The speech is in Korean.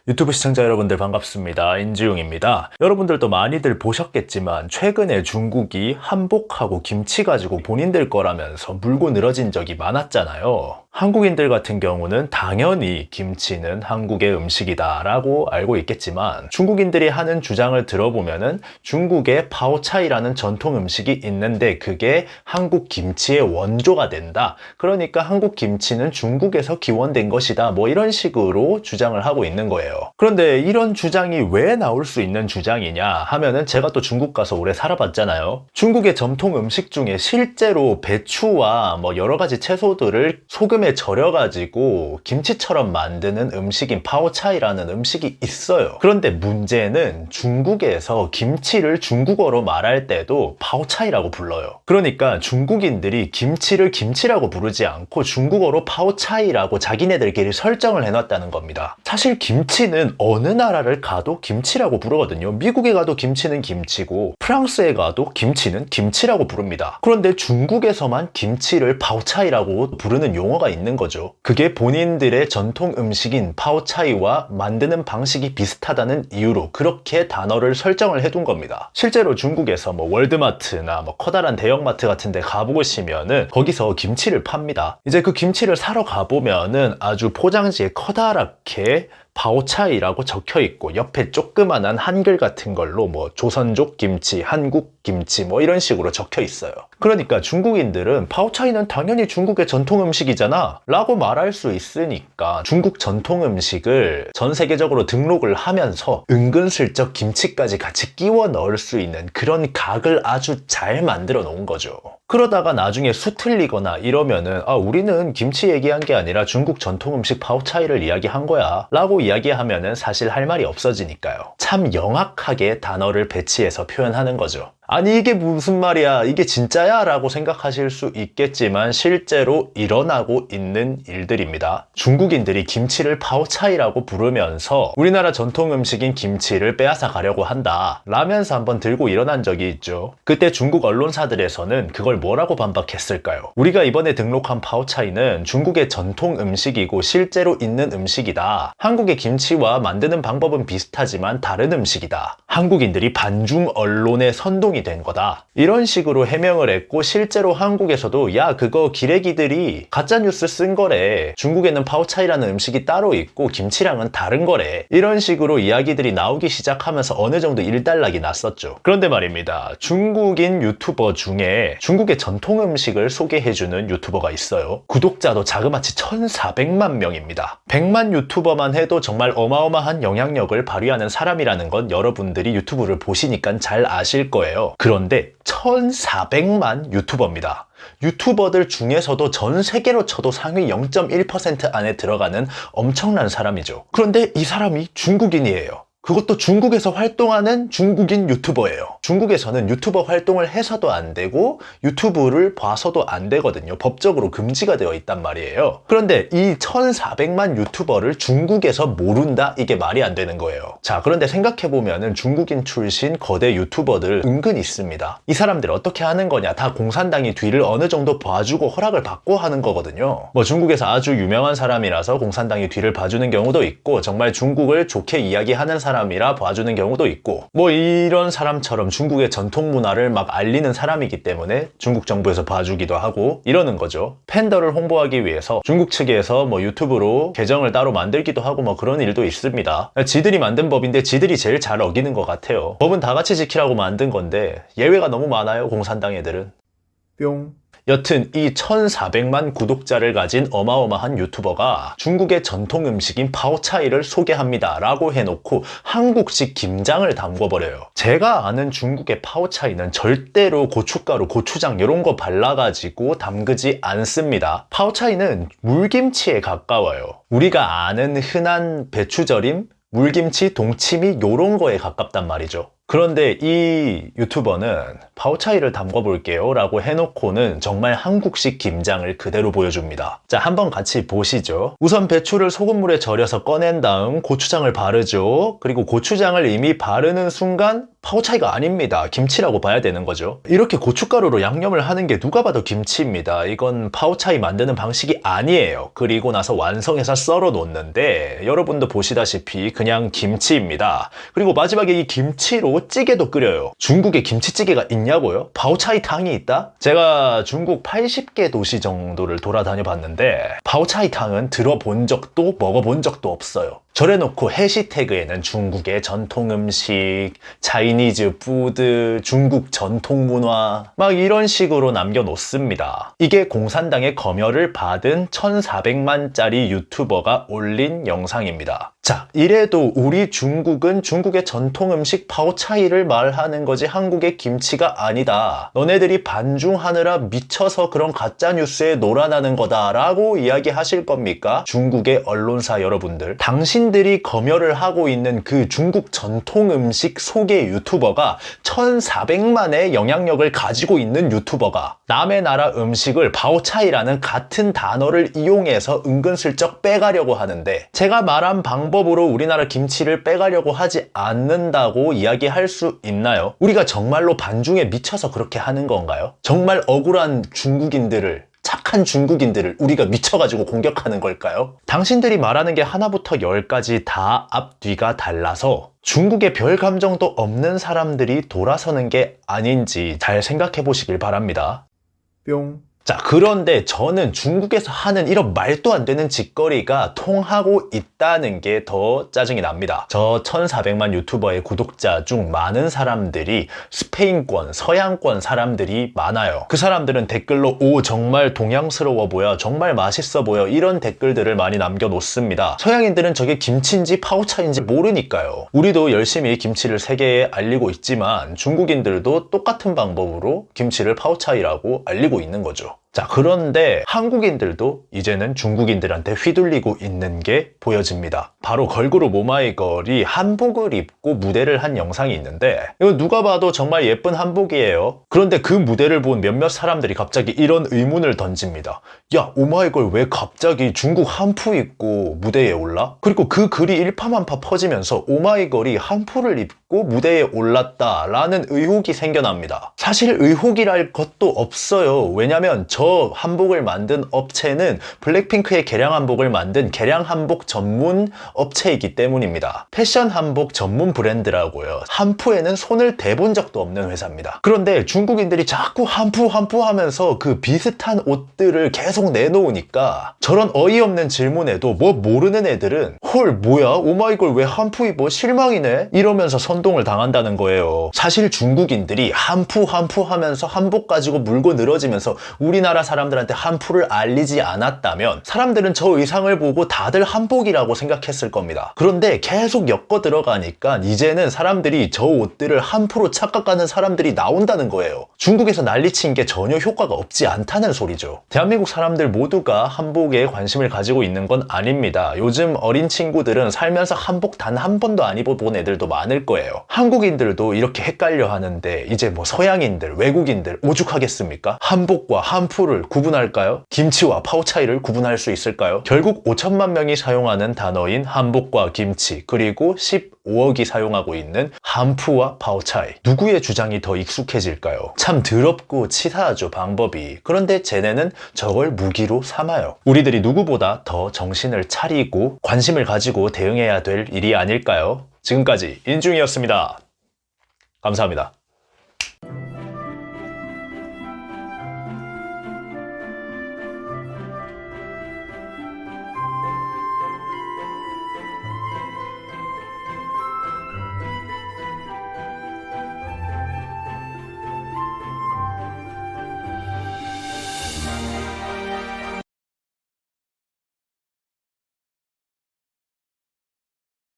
유튜브 시청자 여러분들 반갑습니다. 인지용입니다. 여러분들도 많이들 보셨겠지만 최근에 중국이 한복하고 김치 가지고 본인들 거라면서 물고 늘어진 적이 많았잖아요. 한국인들 같은 경우는 당연히 김치는 한국의 음식이다 라고 알고 있겠지만 중국인들이 하는 주장을 들어보면은 중국에 파오차이라는 전통 음식이 있는데 그게 한국 김치의 원조가 된다. 그러니까 한국 김치는 중국에서 기원된 것이다. 뭐 이런 식으로 주장을 하고 있는 거예요. 그런데 이런 주장이 왜 나올 수 있는 주장이냐 하면은 제가 또 중국 가서 오래 살아봤잖아요. 중국의 전통 음식 중에 실제로 배추와 뭐 여러 가지 채소들을 소금에 절여가지고 김치처럼 만드는 음식인 파오차이라는 음식이 있어요. 그런데 문제는 중국에서 김치를 중국어로 말할 때도 파오차이라고 불러요. 그러니까 중국인들이 김치를 김치라고 부르지 않고 중국어로 파오차이라고 자기네들끼리 설정을 해놨다는 겁니다. 사실 김치는 어느 나라를 가도 김치라고 부르거든요. 미국에 가도 김치는 김치고 프랑스에 가도 김치는 김치라고 부릅니다. 그런데 중국에서만 김치를 파오차이라고 부르는 용어가 있는 거죠. 그게 본인들의 전통 음식인 파오차이와 만드는 방식이 비슷하다는 이유로 그렇게 단어를 설정을 해둔 겁니다. 실제로 중국에서 뭐 월드마트나 뭐 커다란 대형마트 같은 데 가보시면은 거기서 김치를 팝니다. 이제 그 김치를 사러 가보면은 아주 포장지에 커다랗게 파오차이라고 적혀 있고 옆에 조그만한 한글 같은 걸로 뭐 조선족 김치, 한국 김치 뭐 이런 식으로 적혀 있어요. 그러니까 중국인들은 파오차이는 당연히 중국의 전통 음식이잖아 라고 말할 수 있으니까 중국 전통 음식을 전 세계적으로 등록을 하면서 은근슬쩍 김치까지 같이 끼워 넣을 수 있는 그런 각을 아주 잘 만들어 놓은 거죠. 그러다가 나중에 수틀리거나 이러면은 우리는 김치 얘기한 게 아니라 중국 전통 음식 파오차이를 이야기한 거야 라고 이야기하면은 사실 할 말이 없어지니까요. 참 영악하게 단어를 배치해서 표현하는 거죠. 아니 이게 무슨 말이야, 이게 진짜야? 라고 생각하실 수 있겠지만 실제로 일어나고 있는 일들입니다. 중국인들이 김치를 파오차이라고 부르면서 우리나라 전통 음식인 김치를 빼앗아 가려고 한다 라면서 한번 들고 일어난 적이 있죠. 그때 중국 언론사들에서는 그걸 뭐라고 반박했을까요? 우리가 이번에 등록한 파오차이는 중국의 전통 음식이고 실제로 있는 음식이다. 한국의 김치와 만드는 방법은 비슷하지만 다른 음식이다. 한국인들이 반중 언론에 선동이 된 거다. 이런 식으로 해명을 했고 실제로 한국에서도 야 그거 기레기들이 가짜뉴스 쓴 거래. 중국에는 파오차이라는 음식이 따로 있고 김치랑은 다른 거래. 이런 식으로 이야기들이 나오기 시작하면서 어느 정도 일단락이 났었죠. 그런데 말입니다. 중국인 유튜버 중에 중국의 전통 음식을 소개해주는 유튜버가 있어요. 구독자도 자그마치 1,400만 명입니다. 100만 유튜버만 해도 정말 어마어마한 영향력을 발휘하는 사람이라는 건 여러분들이 유튜브를 보시니까 잘 아실 거예요. 그런데 1,400만 유튜버입니다. 유튜버들 중에서도 전 세계로 쳐도 상위 0.1% 안에 들어가는 엄청난 사람이죠. 그런데 이 사람이 중국인이에요. 그것도 중국에서 활동하는 중국인 유튜버예요. 중국에서는 유튜버 활동을 해서도 안 되고 유튜브를 봐서도 안 되거든요. 법적으로 금지가 되어 있단 말이에요. 그런데 이 1,400만 유튜버를 중국에서 모른다? 이게 말이 안 되는 거예요. 자, 그런데 생각해보면은 중국인 출신 거대 유튜버들 은근 있습니다. 이 사람들 어떻게 하는 거냐? 다 공산당이 뒤를 어느 정도 봐주고 허락을 받고 하는 거거든요. 뭐 중국에서 아주 유명한 사람이라서 공산당이 뒤를 봐주는 경우도 있고 정말 중국을 좋게 이야기하는 사람이라 봐주는 경우도 있고 뭐 이런 사람처럼 중국의 전통 문화를 막 알리는 사람이기 때문에 중국 정부에서 봐주기도 하고 이러는 거죠. 팬더를 홍보하기 위해서 중국 측에서 뭐 유튜브로 계정을 따로 만들기도 하고 뭐 그런 일도 있습니다. 지들이 만든 법인데 지들이 제일 잘 어기는 것 같아요. 법은 다 같이 지키라고 만든 건데 예외가 너무 많아요. 공산당 애들은. 뿅. 여튼 이 1,400만 구독자를 가진 어마어마한 유튜버가 중국의 전통 음식인 파오차이를 소개합니다 라고 해놓고 한국식 김장을 담궈버려요. 제가 아는 중국의 파오차이는 절대로 고춧가루, 고추장 이런 거 발라가지고 담그지 않습니다. 파오차이는 물김치에 가까워요. 우리가 아는 흔한 배추절임, 물김치, 동치미 요런 거에 가깝단 말이죠. 그런데 이 유튜버는 파오차이를 담궈볼게요 라고 해놓고는 정말 한국식 김장을 그대로 보여줍니다. 자, 한번 같이 보시죠. 우선 배추를 소금물에 절여서 꺼낸 다음 고추장을 바르죠. 그리고 고추장을 이미 바르는 순간 파오차이가 아닙니다. 김치라고 봐야 되는 거죠. 이렇게 고춧가루로 양념을 하는 게 누가 봐도 김치입니다. 이건 파오차이 만드는 방식이 아니에요. 그리고 나서 완성해서 썰어 놓는데 여러분도 보시다시피 그냥 김치입니다. 그리고 마지막에 이 김치로 찌개도 끓여요. 중국에 김치찌개가 있냐고요? 파오차이 탕이 있다? 제가 중국 80개 도시 정도를 돌아다녀 봤는데 파오차이 탕은 들어본 적도 먹어본 적도 없어요. 저래놓고 해시태그에는 중국의 전통 음식, 차이니즈 푸드, 중국 전통 문화 막 이런 식으로 남겨놓습니다. 이게 공산당의 검열을 받은 1400만짜리 유튜버가 올린 영상입니다. 자, 이래도 우리 중국은 중국의 전통 음식 파오차이를 말하는 거지 한국의 김치가 아니다. 너네들이 반중하느라 미쳐서 그런 가짜뉴스에 놀아나는 거다 라고 이야기하실 겁니까? 중국의 언론사 여러분들. 당신들이 검열을 하고 있는 그 중국 전통 음식 소개 유튜버가 1400만의 영향력을 가지고 있는 유튜버가 남의 나라 음식을 파오차이라는 같은 단어를 이용해서 은근슬쩍 빼가려고 하는데 제가 말한 방법으로 우리나라 김치를 빼가려고 하지 않는다고 이야기할 수 있나요? 우리가 정말로 반중에 미쳐서 그렇게 하는 건가요? 정말 억울한 중국인들을 착한 중국인들을 우리가 미쳐가지고 공격하는 걸까요? 당신들이 말하는 게 하나부터 열까지 다 앞뒤가 달라서 중국에 별 감정도 없는 사람들이 돌아서는 게 아닌지 잘 생각해 보시길 바랍니다. 뿅. 자, 그런데 저는 중국에서 하는 이런 말도 안 되는 짓거리가 통하고 있다는 게 더 짜증이 납니다. 저 1400만 유튜버의 구독자 중 많은 사람들이 스페인권, 서양권 사람들이 많아요. 그 사람들은 댓글로 오, 정말 동양스러워 보여, 정말 맛있어 보여 이런 댓글들을 많이 남겨놓습니다. 서양인들은 저게 김치인지 파오차인지 모르니까요. 우리도 열심히 김치를 세계에 알리고 있지만 중국인들도 똑같은 방법으로 김치를 파오차이라고 알리고 있는 거죠. 자, 그런데 한국인들도 이제는 중국인들한테 휘둘리고 있는 게 보여집니다. 바로 걸그룹 오마이걸이 한복을 입고 무대를 한 영상이 있는데 이거 누가 봐도 정말 예쁜 한복이에요. 그런데 그 무대를 본 몇몇 사람들이 갑자기 이런 의문을 던집니다. 야, 오마이걸 왜 갑자기 중국 한푸 입고 무대에 올라? 그리고 그 글이 일파만파 퍼지면서 오마이걸이 한푸를 입고 무대에 올랐다라는 의혹이 생겨납니다. 사실 의혹이랄 것도 없어요. 왜냐면 저 한복을 만든 업체는 블랙핑크의 개량 한복을 만든 개량 한복 전문 업체이기 때문입니다. 패션 한복 전문 브랜드라고요. 한푸에는 손을 대본 적도 없는 회사입니다. 그런데 중국인들이 자꾸 한푸 하면서 그 비슷한 옷들을 계속 내놓으니까 저런 어이없는 질문에도 뭐 모르는 애들은 헐 뭐야 오마이걸 왜 한푸 입어 실망이네 이러면서 선동을 당한다는 거예요. 사실 중국인들이 한푸 하면서 한복 가지고 물고 늘어지면서 우리나라 사람들한테 한푸를 알리지 않았다면 사람들은 저 의상을 보고 다들 한복이라고 생각했을 겁니다. 그런데 계속 엮어 들어가니까 이제는 사람들이 저 옷들을 한푸로 착각하는 사람들이 나온다는 거예요. 중국에서 난리친 게 전혀 효과가 없지 않다는 소리죠. 대한민국 사람들 모두가 한복에 관심을 가지고 있는 건 아닙니다. 요즘 어린 친구들은 살면서 한복 단 한 번도 안 입어본 애들도 많을 거예요. 한국인들도 이렇게 헷갈려 하는데 이제 뭐 서양인들, 외국인들 오죽하겠습니까? 한복과 한푸를 구분할까요? 김치와 파오차이를 구분할 수 있을까요? 결국 5천만 명이 사용하는 단어인 한복과 김치 그리고 15억이 사용하고 있는 한푸와 파오차이 누구의 주장이 더 익숙해질까요? 참 더럽고 치사하죠 방법이. 그런데 쟤네는 저걸 무기로 삼아요. 우리들이 누구보다 더 정신을 차리고 관심을 가지고 대응해야 될 일이 아닐까요? 지금까지 인중이었습니다. 감사합니다.